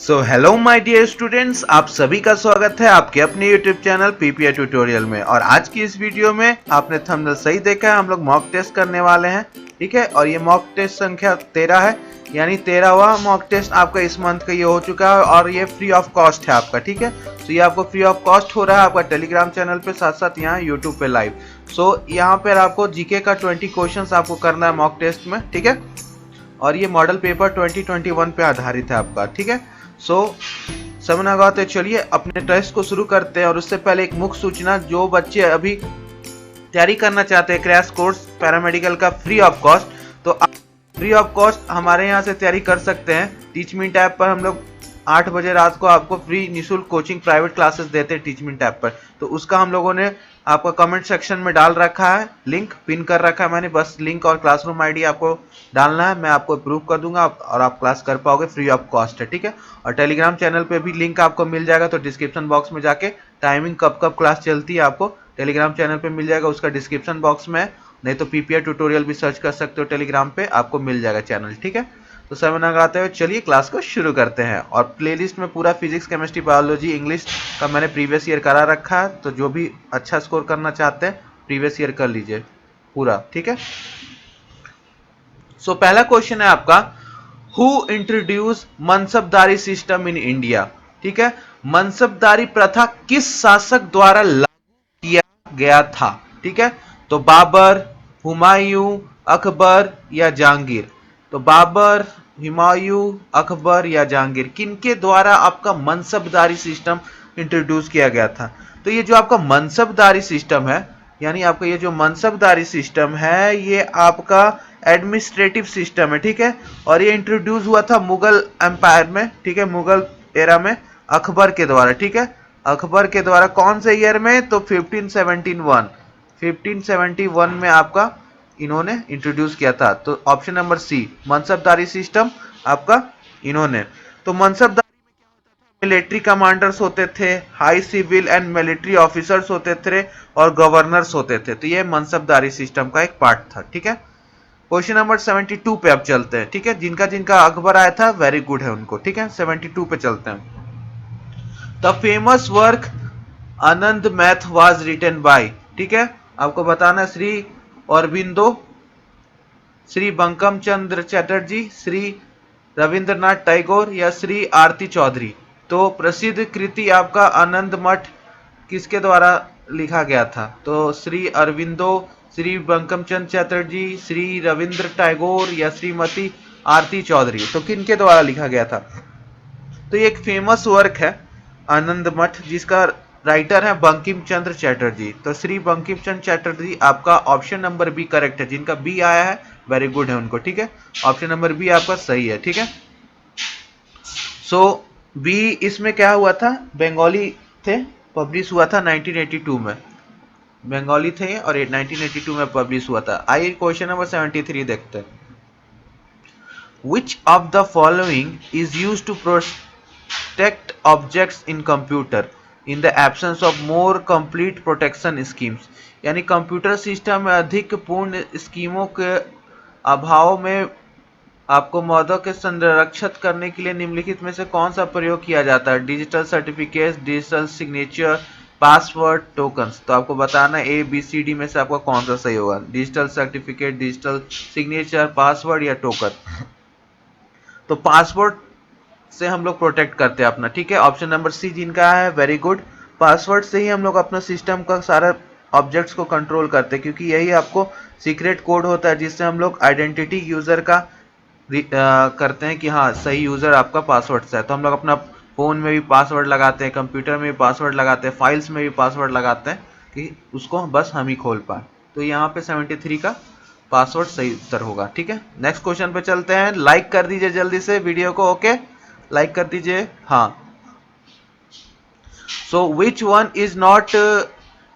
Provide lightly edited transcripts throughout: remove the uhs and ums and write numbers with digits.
So hello my dear students, आप सभी का स्वागत है आपके अपने यूट्यूब चैनल पीपीआई ट्यूटोरियल में। और आज की इस वीडियो में आपने थंबनेल सही देखा है, हम लोग मॉक टेस्ट करने वाले हैं। ठीक है, और ये मॉक टेस्ट संख्या 13 है, यानी 13वां मॉक टेस्ट आपका इस मंथ का ये हो चुका है और ये फ्री ऑफ कॉस्ट है आपका। ठीक है, तो ये आपको फ्री ऑफ कॉस्ट हो रहा है आपका टेलीग्राम चैनल पे, साथ साथ यहाँ यूट्यूब पे लाइव। सो यहाँ पर आपको जीके का 20 क्वेश्चन आपको करना है मॉक टेस्ट में। ठीक है, और ये मॉडल पेपर 2021 पे आधारित है आपका। ठीक है, सो समय ना गवाते चलिए अपने टेस्ट को शुरू करते हैं। और उससे पहले एक मुख्य सूचना, जो बच्चे अभी तैयारी करना चाहते हैं क्रैश कोर्स पैरामेडिकल का फ्री ऑफ कॉस्ट, तो आप फ्री ऑफ कॉस्ट हमारे यहाँ से तैयारी कर सकते हैं। टीचमिंट ऐप पर हम लोग 8 बजे रात को आपको फ्री निःशुल्क कोचिंग प्राइवेट क्लासेस देते हैं टीचमिंट ऐप पर। तो उसका हम लोगों ने आपका कमेंट सेक्शन में डाल रखा है, लिंक पिन कर रखा है मैंने। बस लिंक और क्लासरूम आईडी आपको डालना है, मैं आपको अप्रूव कर दूंगा और आप क्लास कर पाओगे, फ्री ऑफ कॉस्ट है। ठीक है, और टेलीग्राम चैनल पे भी लिंक आपको मिल जाएगा, तो डिस्क्रिप्शन बॉक्स में जाके टाइमिंग कब कब क्लास चलती है आपको टेलीग्राम चैनल पे मिल जाएगा, उसका डिस्क्रिप्शन बॉक्स में। नहीं तो पीपीआई ट्यूटोरियल भी सर्च कर सकते हो टेलीग्राम पे, आपको मिल जाएगा चैनल। ठीक है, तो समय ना गाते हुए चलिए क्लास को शुरू करते हैं। और प्लेलिस्ट में पूरा फिजिक्स, केमिस्ट्री, बायोलॉजी, इंग्लिश का मैंने प्रीवियस ईयर करा रखा है, तो जो भी अच्छा स्कोर करना चाहते हैं प्रीवियस ईयर कर लीजिए पूरा। ठीक है, सो पहला क्वेश्चन है आपका, who introduce मनसबदारी system in India. ठीक है, मनसबदारी प्रथा किस शासक द्वारा लागू किया गया था। ठीक है, तो बाबर, हुमायूं, अकबर या जहांगीर। तो बाबर, हुमायूं, अकबर या जहांगीर, किनके द्वारा आपका मनसबदारी सिस्टम इंट्रोड्यूस किया गया था। तो ये जो आपका मनसबदारी सिस्टम है, यानी आपका ये जो मनसबदारी सिस्टम है, ये आपका एडमिनिस्ट्रेटिव सिस्टम है। ठीक है, और ये इंट्रोड्यूस हुआ था मुगल एम्पायर में। ठीक है, मुगल एरा में अकबर के द्वारा। ठीक है, अकबर के द्वारा कौन से ईयर में, तो 1571 में आपका इन्होंने इंट्रोड्यूस किया था। तो option number C, mansabdari system आपका इन्होंने। तो मनसबदारी मिलिट्री कमांडर्स होते थे, high civil and military officers होते थे और गवर्नर्स होते थे। तो ये मनसबदारी सिस्टम का एक पार्ट था। ठीक है, क्वेश्चन नंबर 72 पे अब चलते हैं। ठीक है, जिनका जिनका अकबर आया था वेरी गुड है उनको। ठीक है, 72 पे चलते हैं। The famous work Anandmath was written by. ठीक है, आपको बताना श्री अरबिंदो, श्री बंकम चंद्र चटर्जी, श्री रविंद्रनाथ टैगोर या श्री आरती चौधरी। तो प्रसिद्ध कृति आपका आनंद मठ किसके द्वारा लिखा गया था, तो श्री अरविंदो, श्री बंकम चंद्र चटर्जी, श्री रविंद्र टैगोर या श्रीमती आरती चौधरी। तो किनके द्वारा लिखा गया था, तो ये एक फेमस वर्क है आनंद मठ, जिसका राइटर है बंकिम चंद्र चटर्जी। तो श्री बंकिम चंद्र चटर्जी, आपका ऑप्शन नंबर बी करेक्ट है। जिनका बी आया है वेरी गुड है उनको। ठीक है, ऑप्शन नंबर बी आपका सही है। ठीक है, सो बी इसमें क्या हुआ था, बंगाली थे, पब्लिश हुआ था 1982 में, बंगाली थे और 1982 में पब्लिश हुआ था। आइए क्वेश्चन नंबर 73 देखते हैं। Which of the following is used to protect objects in computer in the absence of more complete protection schemes। यानी कंप्यूटर सिस्टम में अधिक पूर्ण स्कीमों के अभाव में आपको मौजों के संरक्षित करने के लिए निम्नलिखित में से कौन सा प्रयोग किया जाता है। Digital certificate, digital signature, password, tokens. तो आपको बताना ए बी सी डी में से आपका कौन सा सही होगा, digital certificate, digital signature, password या टोकन। तो पासवर्ड से हम लोग प्रोटेक्ट करते हैं अपना। ठीक है, ऑप्शन नंबर सी जिनका है वेरी गुड, पासवर्ड से ही हम लोग अपना सिस्टम का सारा ऑब्जेक्ट्स को कंट्रोल करते हैं, क्योंकि यही आपको सीक्रेट कोड होता है जिससे हम लोग आइडेंटिटी यूजर का करते हैं कि हाँ सही यूजर आपका पासवर्ड से है। तो हम लोग अपना फोन में भी पासवर्ड लगाते हैं, कंप्यूटर में भी पासवर्ड लगाते हैं, फाइल्स में भी पासवर्ड लगाते हैं कि उसको बस हम ही खोल पाए। तो यहाँ पे 73 का पासवर्ड सही उत्तर होगा। ठीक है, नेक्स्ट क्वेश्चन पे चलते हैं। लाइक कर दीजिए जल्दी से वीडियो को, ओके लाइक कर दीजिए। हाँ, so which one is not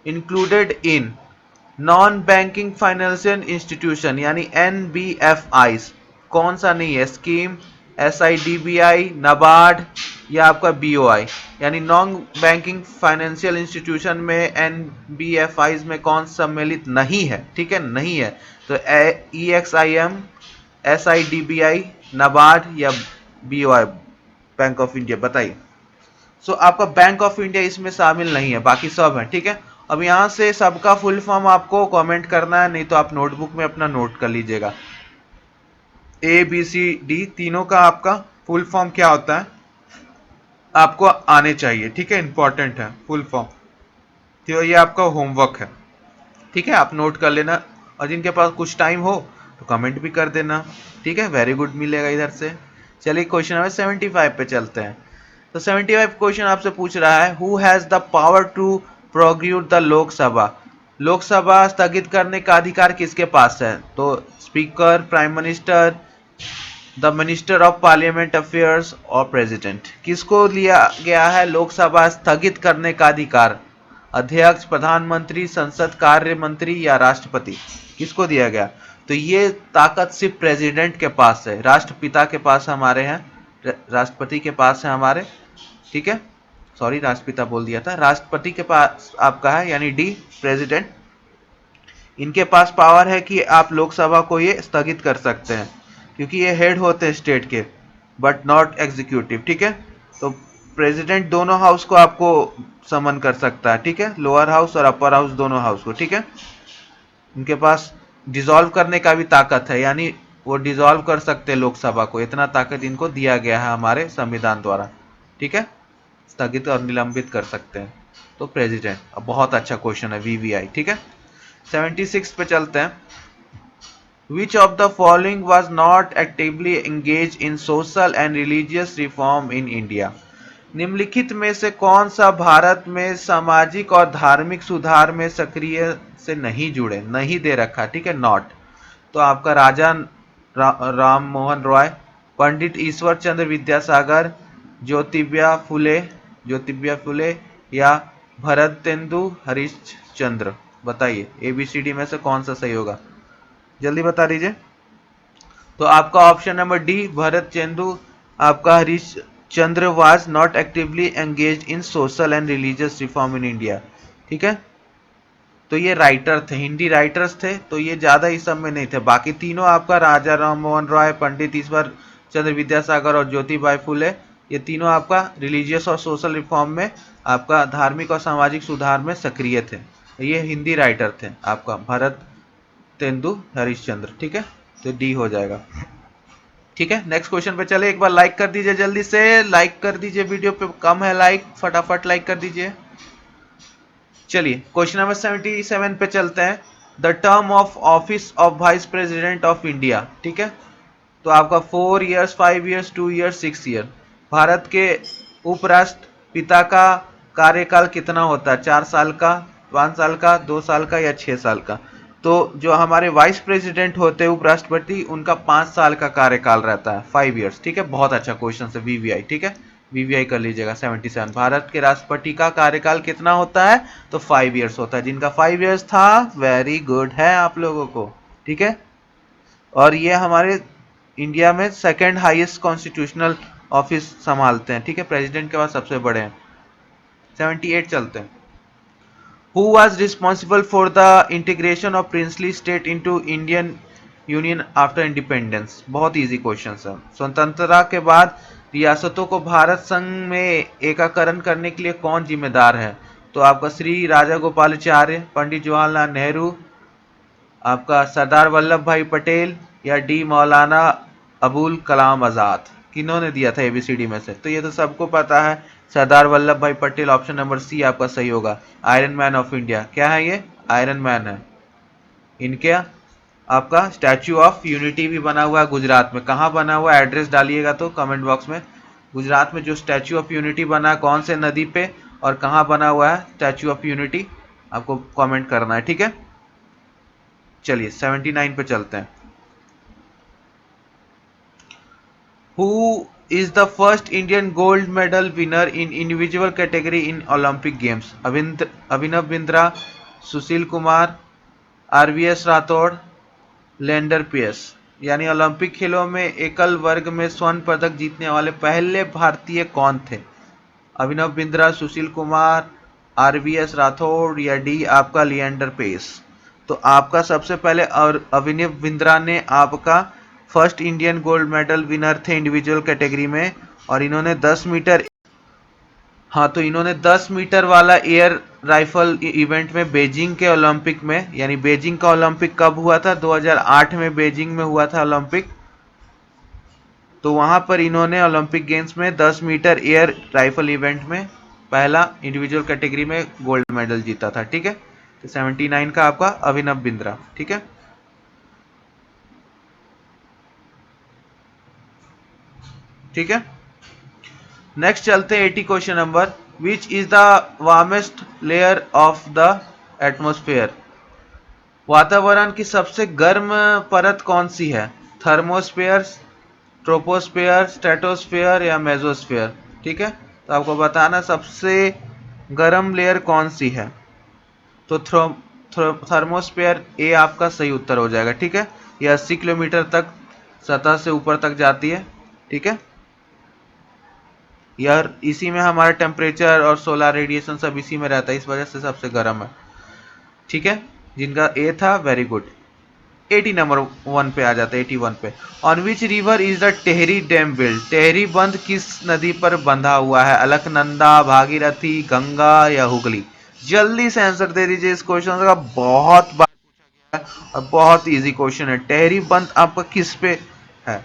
included in non banking financial institution, यानी NBFIs। कौन सा नहीं है, स्कीम, SIDBI, नाबार्ड या आपका BOI। यानी नॉन बैंकिंग फाइनेंशियल इंस्टीट्यूशन में NBFIs में कौन सम्मिलित नहीं है। ठीक है, नहीं है, तो EXIM, SIDBI, नाबार्ड या BOI। बैंक ऑफ इंडिया, बताइए। सो आपका बैंक ऑफ इंडिया इसमें शामिल नहीं है, बाकी सब है, ठीक है। अब यहां से सबका फुल फॉर्म आपको कमेंट करना है, नहीं तो आप नोटबुक में अपना नोट कर लीजिएगा। ए बी सी डी तीनों का आपका फुल फॉर्म क्या होता है आपको आने चाहिए, ठीक है, इंपॉर्टेंट है फुल फॉर्म। तो ये आपका होमवर्क है, ठीक है, आप नोट कर लेना, और जिनके पास कुछ टाइम हो तो कमेंट भी कर देना, ठीक है, वेरी गुड मिलेगा इधर से। चलिए क्वेश्चन नंबर 75 पे चलते हैं। तो 75 क्वेश्चन आपसे पूछ रहा है, who has the power to prorogue the Lok Sabha. Lok Sabha स्थगित करने का अधिकार किसके पास है? तो speaker, prime minister, the minister of parliament affairs और प्रेसिडेंट। किसको लिया गया है लोकसभा स्थगित करने का अधिकार? अध्यक्ष, प्रधानमंत्री, संसद कार्य मंत्री या राष्ट्रपति? किसको दिया गया? तो ये ताकत सिर्फ प्रेसिडेंट के पास है, राष्ट्रपिता के पास हमारे हैं, राष्ट्रपति के पास है हमारे, ठीक है, सॉरी राष्ट्रपिता बोल दिया था, राष्ट्रपति के पास आपका है, यानी डी प्रेसिडेंट। इनके पास पावर है कि आप लोकसभा को ये स्थगित कर सकते हैं, क्योंकि ये हेड होते हैं स्टेट के, बट नॉट एग्जीक्यूटिव, ठीक है। तो प्रेसिडेंट दोनों हाउस को आपको समन कर सकता है, ठीक है, लोअर हाउस और अपर हाउस दोनों हाउस को, ठीक है। इनके पास डिसॉल्व करने का भी ताकत है, यानी वो डिसॉल्व कर सकते हैं लोकसभा को, इतना ताकत इनको दिया गया है हमारे संविधान द्वारा, ठीक है, स्थगित और निलंबित कर सकते हैं। तो प्रेसिडेंट, अब बहुत अच्छा क्वेश्चन है, वीवीआई, ठीक है। 76 पे चलते हैं। Which of the following was not actively engaged in social and religious reform in India? निम्नलिखित में से कौन सा भारत में सामाजिक और धार्मिक सुधार में सक्रिय से नहीं जुड़े? नहीं दे रखा, ठीक है, नॉट। तो आपका राजा राम मोहन रॉय, पंडित ईश्वर चंद्र विद्यासागर, ज्योतिबा फुले या भरतेंदु हरिश्चंद्र? बताइए एबीसीडी में से कौन सा सही होगा, जल्दी बता दीजिए। तो आपका ऑप्शन नंबर डी भरतेंदु आपका Harish Chandra was not actively engage in social and religious reform in India, ठीक है। तो ये राइटर थे, हिंदी राइटर्स थे, तो ये ज्यादा इस सब में नहीं थे। बाकी तीनों आपका राजा राम मोहन रॉय, पंडित ईश्वर चंद्र विद्यासागर और ज्योतिबा फुले, ये तीनों आपका रिलीजियस और सोशल रिफॉर्म में, आपका धार्मिक और सामाजिक सुधार में सक्रिय थे। ये हिंदी राइटर थे आपका भरत तेंदु हरिश्चंद्र, ठीक है, तो डी हो जाएगा, ठीक है। नेक्स्ट क्वेश्चन पे चले, एक बार लाइक कर दीजिए, जल्दी से लाइक कर दीजिए, वीडियो पे कम है लाइक, फटाफट लाइक कर दीजिए। चलिए क्वेश्चन नंबर 77 पे चलते हैं। The term of office of vice president of India, ठीक है, तो आपका 4 years, 5 years, 2 years, 6 year. Bharat के उपराष्ट्रपिता का कार्यकाल कितना होता है? 4 साल का, 5 साल का, 2 साल का या 6 साल का? तो जो हमारे वाइस प्रेसिडेंट होते हैं उपराष्ट्रपति, उनका 5 साल का कार्यकाल रहता है, 5 ईयर्स, ठीक है। बहुत अच्छा क्वेश्चन है, वीवीआई, ठीक है, वीवीआई कर लीजिएगा। 77 भारत के राष्ट्रपति का कार्यकाल कितना होता है? तो 5 ईयर्स होता है। जिनका 5 ईयर्स था, वेरी गुड है आप लोगों को, ठीक है। और ये हमारे इंडिया में सेकंड हाईएस्ट कॉन्स्टिट्यूशनल ऑफिस संभालते हैं, ठीक है, प्रेसिडेंट के बाद सबसे बड़े हैं। 78 चलते हैं। Who was responsible for the integration of princely state into Indian Union after independence? बहुत इजी क्वेश्चन है। स्वतंत्रता के बाद रियासतों को भारत संघ में एकीकरण करने के लिए कौन जिम्मेदार है? तो आपका श्री राजा गोपालाचार्य, पंडित जवाहरलाल नेहरू, आपका सरदार वल्लभ भाई पटेल या डी मौलाना अबुल कलाम आजाद? किन्होंने दिया था एबीसीडी में से? तो ये तो सबको पता है, सरदार वल्लभ भाई पटेल, ऑप्शन नंबर सी आपका सही होगा। आयरन मैन ऑफ इंडिया, क्या है ये? आयरन मैन है। इनके आपका स्टैच्यू ऑफ यूनिटी भी बना हुआ है गुजरात में। कहाँ बना हुआ है, एड्रेस डालिएगा तो कमेंट बॉक्स में। गुजरात में जो स्टैच्यू ऑफ यूनिटी बना है, कौन से नदी पे और कहाँ बना हुआ है स्टैच्यू ऑफ यूनिटी, आपको कमेंट करना है, ठीक है। चलिए 79 पे चलते हैं। Who is the first Indian gold medal winner in individual category in Olympic Games? Abhinav Bindra, Sushil Kumar, R V S Rathore, Leander Paes. यानी ओलंपिक खेलों में एकल वर्ग में स्वर्ण पदक जीतने वाले पहले भारतीय कौन थे? अभिनव बिंद्रा, सुशील कुमार, आरवीएस राठौड़ या डी आपका लिएंडर पेस? तो आपका सबसे पहले अभिनव बिंद्रा ने आपका first Indian gold medal winner थे इंडिविजुअल कैटेगरी में, और इन्होंने 10 मीटर, हाँ तो इन्होंने 10 मीटर वाला एयर राइफल इवेंट में बीजिंग के ओलंपिक में, यानी बीजिंग का ओलंपिक कब हुआ था, 2008 में बीजिंग में हुआ था ओलंपिक, तो वहां पर इन्होंने ओलंपिक गेम्स में 10 मीटर एयर राइफल इवेंट में पहला इंडिविजुअल कैटेगरी में गोल्ड मेडल जीता था। ठीक है, तो 79 का आपका अभिनव बिंद्रा। ठीक है, ठीक है, नेक्स्ट चलते हैं 80 question number, which is the warmest layer of the atmosphere. वातावरण की सबसे गर्म परत कौन सी है, थर्मोस्फेयर, ट्रोपोस्फेयर, स्ट्रेटोस्फेयर या मेसोस्फेयर। ठीक है, तो आपको बताना सबसे गर्म लेयर कौन सी है, तो थर्मोस्फेयर ए आपका सही उत्तर हो जाएगा। ठीक है, ये 80 किलोमीटर तक सतह से ऊपर तक जाती है। ठीक है, यार इसी में हमारा टेम्परेचर और सोलर रेडिएशन सब इसी में रहता है, इस वजह से सबसे गर्म है। ठीक है, जिनका ए था वेरी गुड। 80 नंबर 1 पे आ जाता है, 81 पे। On which river is the Tehri dam build, Tehri बंध किस नदी पर बंधा हुआ है, अलकनंदा, भागीरथी, गंगा या हुगली। जल्दी से आंसर दे दीजिए, इस क्वेश्चन का बहुत बार पूछा गया है और बहुत इजी क्वेश्चन है। टेहरी बंध आपका किस पे है,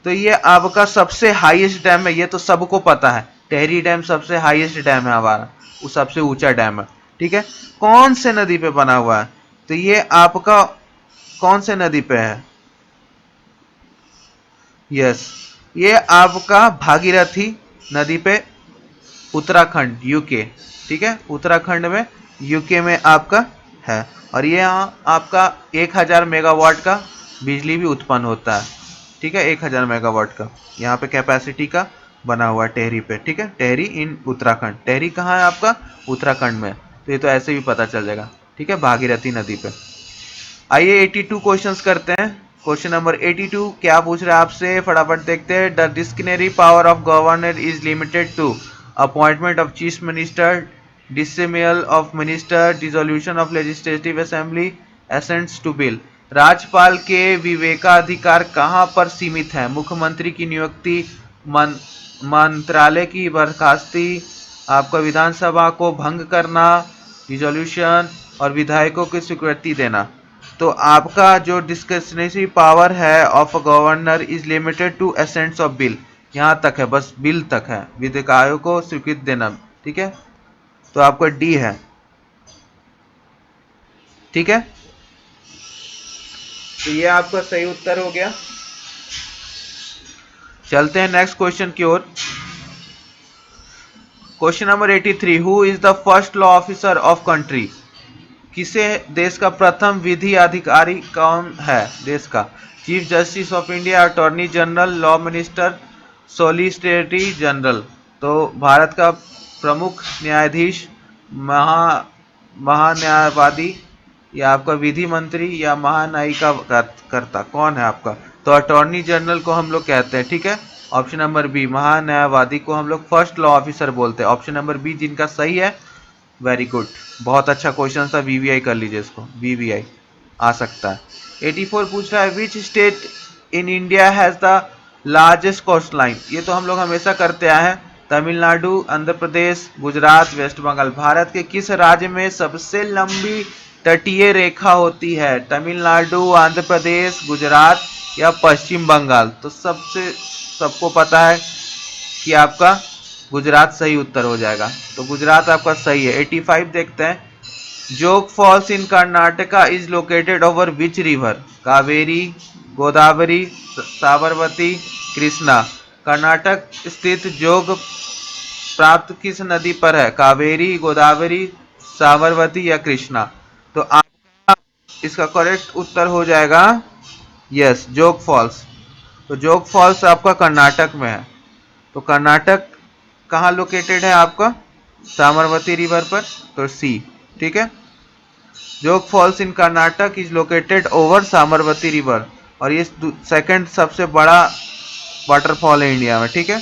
तो ये आपका सबसे हाईएस्ट डैम है, ये तो सबको पता है, टेहरी डैम सबसे हाईएस्ट डैम है हमारा, वो सबसे ऊंचा डैम है। ठीक है, कौन से नदी पे बना हुआ है, तो ये आपका कौन से नदी पे है, यस ये आपका भागीरथी नदी पे, उत्तराखंड यूके। ठीक है, उत्तराखंड में यूके में आपका है, और ये यहाँ आपका 1000 मेगावाट का बिजली भी उत्पन्न होता है। ठीक है, 1000 मेगावाट का यहाँ पे कैपेसिटी का बना हुआ है टेहरी पे। ठीक है, टेहरी इन उत्तराखंड, टेहरी कहाँ है आपका, उत्तराखंड में, तो ये तो ऐसे भी पता चल जाएगा। ठीक है, भागीरथी नदी पे। आइए 82 क्वेश्चंस करते हैं। क्वेश्चन नंबर 82 क्या पूछ रहा है आपसे, फटाफट देखते हैं। The discretionary power of governor is limited to appointment of chief minister, dismissal of minister, dissolution of legislative assembly, assents to bill. राज्यपाल के विवेकाधिकार कहां पर सीमित है, मुख्यमंत्री की नियुक्ति, मंत्रालय की बर्खास्ती, आपका विधानसभा को भंग करना, रिजोल्यूशन, और विधायकों की स्वीकृति देना। तो आपका जो डिस्क्रिशनरी पावर है of governor is limited to assents of bill, यहाँ तक है, बस बिल तक है, विधायकों को स्वीकृति देना। ठीक है, तो आपका डी है। ठीक है, तो ये आपका सही उत्तर हो गया। चलते हैं नेक्स्ट क्वेश्चन की ओर। Question number 83, who is the first law officer of country, किसे देश का प्रथम विधि अधिकारी कौन है देश का, chief justice of India, attorney general, law minister, solicitor general. तो भारत का प्रमुख न्यायाधीश, महान्यायवादी, या आपका विधि मंत्री, या महान्यायिका कर्ता कौन है आपका, तो अटॉर्नी जनरल को हम लोग कहते हैं। ठीक है, ऑप्शन नंबर बी, महान्यायवादी को हम लोग फर्स्ट लॉ ऑफिसर बोलते हैं। ऑप्शन नंबर बी जिनका सही है, वेरी गुड, बहुत अच्छा क्वेश्चन था, वीवीआई कर लीजिए इसको, वीवीआई आ सकता है। 84 पूछ रहा है, which state in India has the largest coast line, ये तो हम लोग हमेशा करते आए हैं, तमिलनाडु, आंध्र प्रदेश, गुजरात, वेस्ट बंगाल। भारत के किस राज्य में सबसे लंबी तटीय रेखा होती है, तमिलनाडु, आंध्र प्रदेश, गुजरात या पश्चिम बंगाल। तो सबको पता है कि आपका गुजरात सही उत्तर हो जाएगा, तो गुजरात आपका सही है। 85 देखते हैं, जोग falls in Karnataka is located over which river, Kaveri, Godavari, Sabarmati, Krishna. Karnataka स्थित जोग प्राप्त किस नदी पर है, कावेरी, गोदावरी, साबरमती या कृष्णा। तो आपका इसका करेक्ट उत्तर हो जाएगा यस, जोग फॉल्स। तो जोग फॉल्स आपका कर्नाटक में है, तो कर्नाटक कहाँ लोकेटेड है आपका, साबरमती रिवर पर, तो सी। ठीक है, जोग falls in Karnataka is located over Sabarmati river, और ये सेकंड सबसे बड़ा वाटरफॉल है इंडिया में। ठीक है,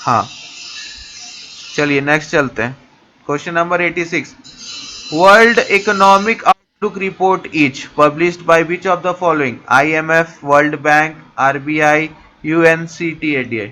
हाँ चलिए नेक्स्ट चलते हैं। Question number 86, world economic outlook report is published by which of the following, IMF, World Bank, RBI, UNCTAD.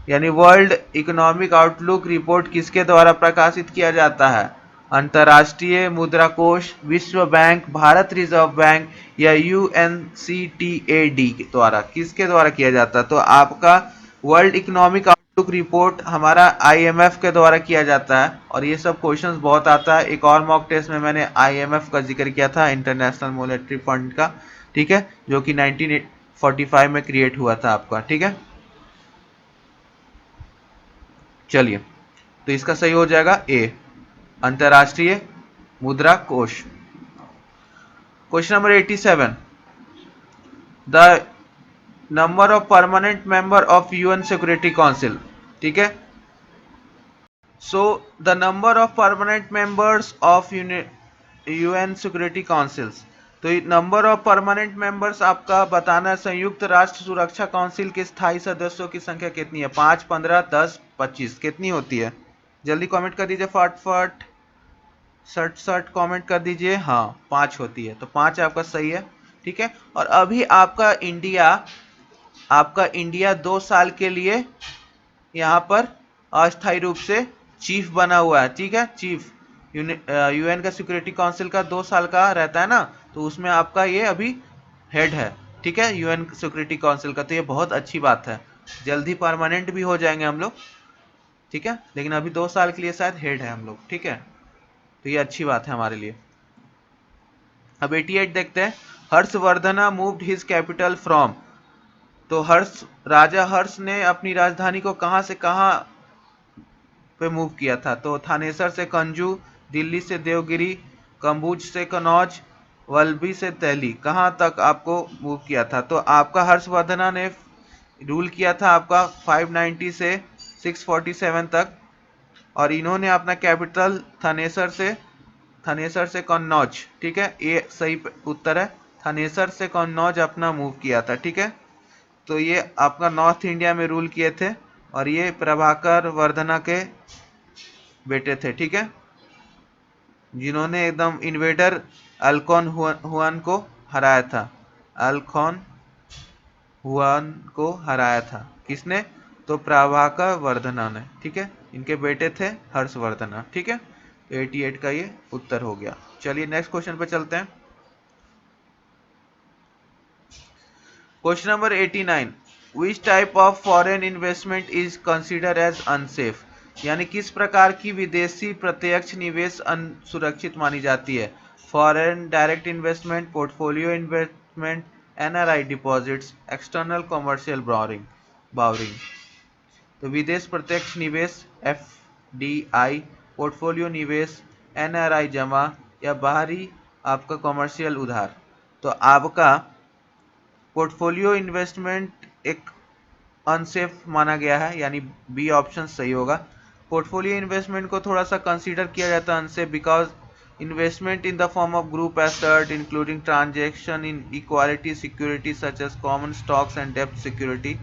यानी वर्ल्ड इकोनॉमिक आउटलुक रिपोर्ट किसके द्वारा प्रकाशित किया जाता है? अंतर्राष्ट्रीय मुद्रा कोष, विश्व बैंक, भारत रिजर्व बैंक या यूएनसीटीएडी के द्वारा, किसके द्वारा किया जाता है? तो आपका वर्ल्ड इकोनॉमिक आउटलुक रिपोर्ट हमारा आईएमएफ के द्वारा किया जाता है। और ये सब क्वेश्चंस बहुत आता है। एक और मॉक टेस्ट में मैंने आईएमएफ का जिक्र किया था, इंटरनेशनल मॉनेटरी फंड का, ठीक है, जो कि 1945 में क्रिएट हुआ था आपका, ठीक है। चलिए, तो इसका सही हो जाएगा ए, अंतर्राष्ट्रीय मुद्रा कोष। Question number 87, the number of permanent member of UN security council, ठीक है। So the number of permanent members of UN security councils, तो नंबर ऑफ परमानेंट मेंबर्स आपका बताना है। संयुक्त राष्ट्र सुरक्षा काउंसिल के स्थायी सदस्यों की संख्या कितनी है? 5, 15, 10, 25, कितनी होती है? जल्दी कमेंट कर दीजिए फटाफट, सट सट कमेंट कर दीजिए। हाँ, 5 होती है, तो 5 आपका सही है, ठीक है। और अभी आपका इंडिया 2 साल के लिए यहाँ पर अस्थायी रूप से चीफ बना हुआ है, ठीक है। चीफ यूएन का सिक्योरिटी काउंसिल का 2 साल का रहता है ना, तो उसमें आपका ये अभी हेड है, ठीक है, यूएन सिक्योरिटी काउंसिल का। तो ये बहुत अच्छी बात है, जल्दी परमानेंट भी हो जाएंगे हम लोग, ठीक है। लेकिन अभी 2 साल के लिए शायद हेड है हम लोग, ठीक है। तो ये अच्छी बात है हमारे लिए। अब 88 देखते हैं। Harshavardhana moved his capital from, तो राजा हर्ष ने अपनी राजधानी को कहां से कहां पे मूव किया था? तो थानेसर से कंजू, दिल्ली से देवगिरी, कम्बुज से कनौज, वल्लभी से दिल्ली, कहां तक आपको मूव किया था? तो आपका हर्षवर्धना ने रूल किया था आपका 590 से 647 तक, और इन्होंने अपना कैपिटल थानेसर से कन्नौज, ठीक है, ये सही उत्तर है। थानेसर से कन्नौज अपना मूव किया था, ठीक है। तो ये आपका नॉर्थ इंडिया में रूल किए थे, और ये प्रभाकर वर्धना के बेटे थे, ठीक है, जिन्होंने एकदम इन्वेडर अल्कोन हुआन को हराया था। अल्कोन हुआन को हराया था किसने? तो प्रभाकर वर्धना ने, ठीक है। इनके बेटे थे हर्षवर्धना, ठीक है। तो 88 का ये उत्तर हो गया। चलिए नेक्स्ट क्वेश्चन पे चलते हैं। Question number 89, which type of foreign investment is consider as unsafe, यानी किस प्रकार की विदेशी प्रत्यक्ष निवेश सुरक्षित मानी जाती है? Foreign direct investment, portfolio investment, NRI deposits, external commercial borrowing. तो विदेश प्रत्यक्ष निवेश एफडीआई, पोर्टफोलियो निवेश एनआरआई जमा, या बाहरी आपका कमर्शियल उधार। तो आपका पोर्टफोलियो इन्वेस्टमेंट एक अनसेफ माना गया है, यानी बी ऑप्शन सही होगा। पोर्टफोलियो इन्वेस्टमेंट को थोड़ा सा कंसीडर किया जाता है unsafe because investment in the form of group asset including transaction in equality security such as common stocks and डेब्ट सिक्योरिटी।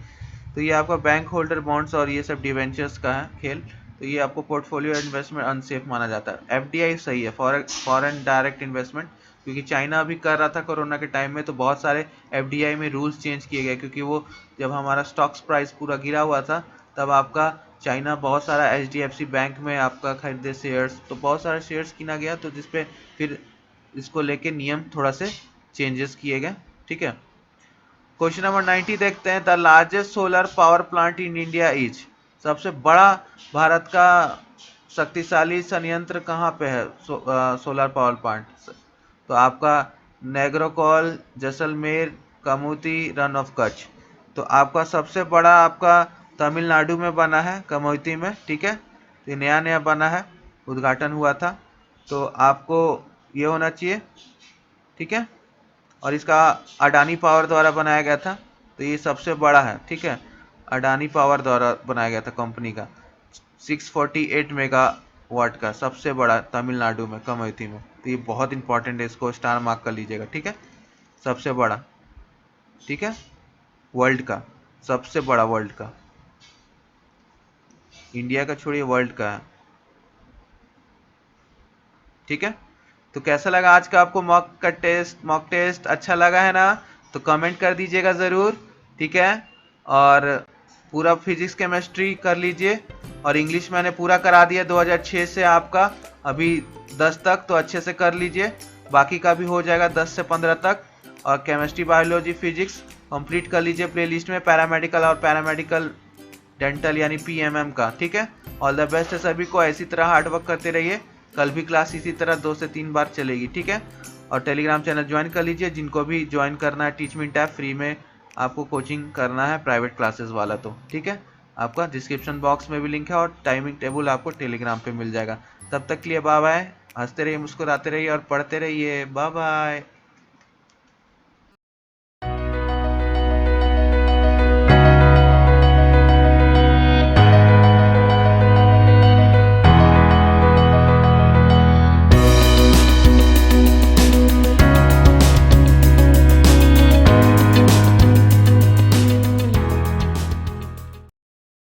तो ये आपका बैंक होल्डर बॉन्ड्स और ये सब डिवेंचर्स का है खेल। तो ये आपको पोर्टफोलियो इन्वेस्टमेंट अनसेफ माना जाता है। एफडीआई सही है, फॉरेन डायरेक्ट इन्वेस्टमेंट, क्योंकि चाइना अभी कर रहा था कोरोना के टाइम में, तो बहुत सारे एफडीआई में रूल्स चेंज किए गए, क्योंकि वो जब हमारा स्टॉक्स प्राइस पूरा गिरा हुआ था, तब आपका चाइना बहुत सारा एचडीएफसी बैंक में आपका खरीदे शेयर्स, तो बहुत सारे शेयर्स किना गया, तो जिसपे फिर इसको लेके नियम थोड़ा से चेंजेस किए गए, ठीक है। क्वेश्चन नंबर 90 देखते हैं। The largest solar power plant in India is, सबसे बड़ा भारत का शक्तिशाली संयंत्र कहाँ पे है? सोलर पावर प्लांट, तो आपका नेग्रोकॉल, जैसलमेर, कमूती, रन ऑफ कच्छ। तो आपका सबसे बड़ा आपका तमिलनाडु में बना है, कमौती में, ठीक है। तो ये नया नया बना है, उद्घाटन हुआ था, तो आपको ये होना चाहिए, ठीक है। और इसका अडानी पावर द्वारा बनाया गया था, तो ये सबसे बड़ा है, ठीक है। अडानी पावर द्वारा बनाया गया था कंपनी का, 648 मेगावाट का, सबसे बड़ा तमिलनाडु में, कमौती में। तो ये बहुत इंपॉर्टेंट है, इसको स्टार मार्क कर लीजिएगा, ठीक है। सबसे बड़ा, ठीक है, वर्ल्ड का सबसे बड़ा, वर्ल्ड का, इंडिया का छोड़िए, वर्ल्ड का है, ठीक है। तो कैसा लगा आज का आपको मॉक टेस्ट अच्छा लगा है ना? तो कमेंट कर दीजिएगा ज़रूर, ठीक है। और पूरा फिजिक्स केमिस्ट्री कर लीजिए। और इंग्लिश मैंने पूरा करा दिया 2006 से आपका अभी 10 तक, तो अच्छे से कर लीजिए। बाकी का भी हो जाएगा 10 से 15 तक। और केमिस्ट्री बायोलॉजी फिजिक्स कंप्लीट कर लीजिए प्लेलिस्ट में, पैरामेडिकल और पैरामेडिकल डेंटल यानी पीएमएम का। ठीक है, ऑल द बेस्ट है सभी को, ऐसी तरह हार्ड वर्क करते रहिए। कल भी क्लास इसी तरह 2 से 3 बार चलेगी। ठीक है, और टेलीग्राम चैनल ज्वाइन कर लीजिए जिनको भी ज्वाइन करना है। टीचमिंट ऐप फ्री में आपको कोचिंग करना है प्राइवेट क्लासेस वाला, तो ठीक है। आपका डिस्क्रिप्शन बॉक्स में भी लिंक है और टाइमिंग टेबल आपको टेलीग्राम पे मिल जाएगा। तब तक के लिए बाय बाय, हंसते रहिए, मुस्कुराते रहिए और पढ़ते रहिए। Bye bye.